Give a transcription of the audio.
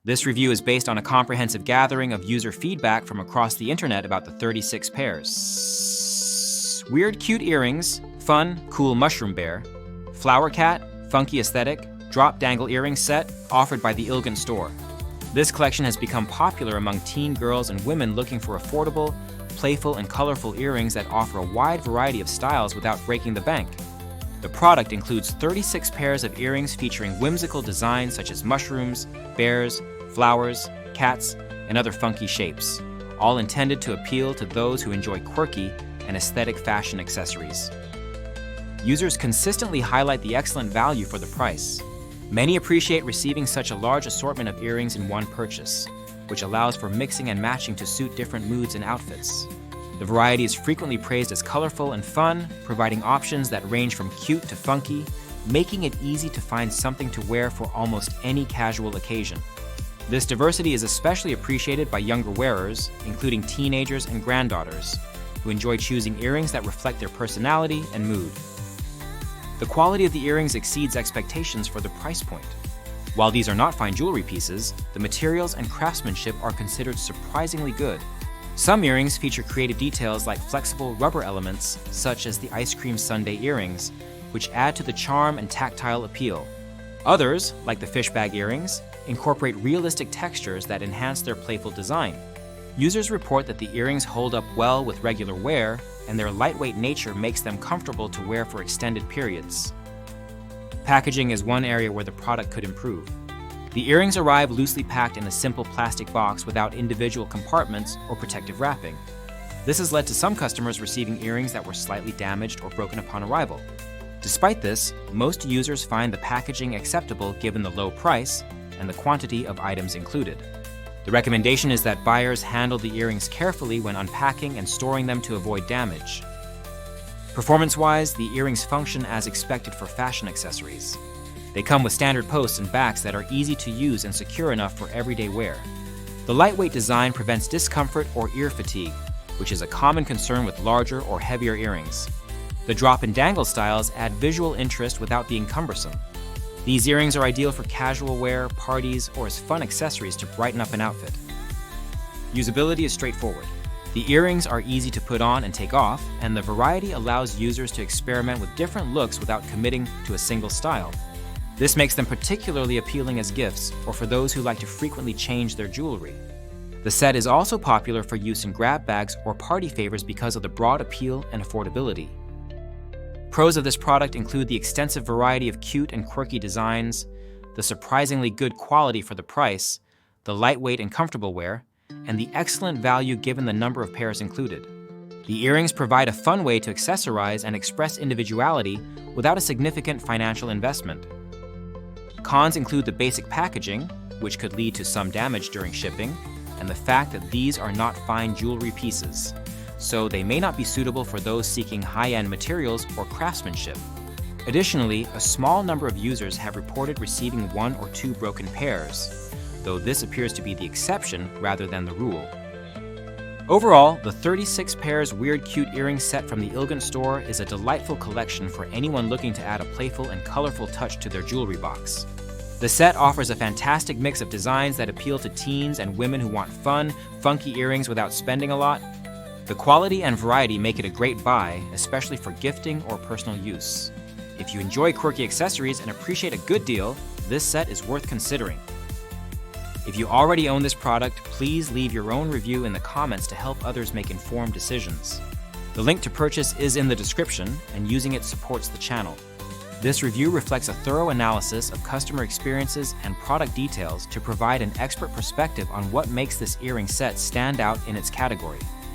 This review is based on a comprehensive gathering of user feedback from across the internet about the 36 pairs. Weird cute earrings, fun, cool mushroom bear, flower cat, funky aesthetic, drop dangle earring set offered by the ILGANT Store. This collection has become popular among teen girls and women looking for affordable, playful, and colorful earrings that offer a wide variety of styles without breaking the bank. The product includes 36 pairs of earrings featuring whimsical designs such as mushrooms, bears, flowers, cats, and other funky shapes, all intended to appeal to those who enjoy quirky and aesthetic fashion accessories. Users consistently highlight the excellent value for the price. Many appreciate receiving such a large assortment of earrings in one purchase, which allows for mixing and matching to suit different moods and outfits. The variety is frequently praised as colorful and fun, providing options that range from cute to funky, making it easy to find something to wear for almost any casual occasion. This diversity is especially appreciated by younger wearers, including teenagers and granddaughters, who enjoy choosing earrings that reflect their personality and mood. The quality of the earrings exceeds expectations for the price point. While these are not fine jewelry pieces, the materials and craftsmanship are considered surprisingly good. Some earrings feature creative details like flexible rubber elements, such as the ice cream sundae earrings, which add to the charm and tactile appeal. Others, like the fish bag earrings, incorporate realistic textures that enhance their playful design. Users report that the earrings hold up well with regular wear, and their lightweight nature makes them comfortable to wear for extended periods. Packaging is one area where the product could improve. The earrings arrive loosely packed in a simple plastic box without individual compartments or protective wrapping. This has led to some customers receiving earrings that were slightly damaged or broken upon arrival. Despite this, most users find the packaging acceptable given the low price and the quantity of items included. The recommendation is that buyers handle the earrings carefully when unpacking and storing them to avoid damage. Performance-wise, the earrings function as expected for fashion accessories. They come with standard posts and backs that are easy to use and secure enough for everyday wear. The lightweight design prevents discomfort or ear fatigue, which is a common concern with larger or heavier earrings. The drop and dangle styles add visual interest without being cumbersome. These earrings are ideal for casual wear, parties, or as fun accessories to brighten up an outfit. Usability is straightforward. The earrings are easy to put on and take off, and the variety allows users to experiment with different looks without committing to a single style. This makes them particularly appealing as gifts or for those who like to frequently change their jewelry. The set is also popular for use in grab bags or party favors because of the broad appeal and affordability. Pros of this product include the extensive variety of cute and quirky designs, the surprisingly good quality for the price, the lightweight and comfortable wear, and the excellent value given the number of pairs included. The earrings provide a fun way to accessorize and express individuality without a significant financial investment. Cons include the basic packaging, which could lead to some damage during shipping, and the fact that these are not fine jewelry pieces, so they may not be suitable for those seeking high-end materials or craftsmanship. Additionally, a small number of users have reported receiving 1 or 2 broken pairs, though this appears to be the exception rather than the rule. Overall, the 36 pairs weird cute earring set from the ILGANT Store is a delightful collection for anyone looking to add a playful and colorful touch to their jewelry box. The set offers a fantastic mix of designs that appeal to teens and women who want fun, funky earrings without spending a lot. The quality and variety make it a great buy, especially for gifting or personal use. If you enjoy quirky accessories and appreciate a good deal, this set is worth considering. If you already own this product, please leave your own review in the comments to help others make informed decisions. The link to purchase is in the description, and using it supports the channel. This review reflects a thorough analysis of customer experiences and product details to provide an expert perspective on what makes this earring set stand out in its category.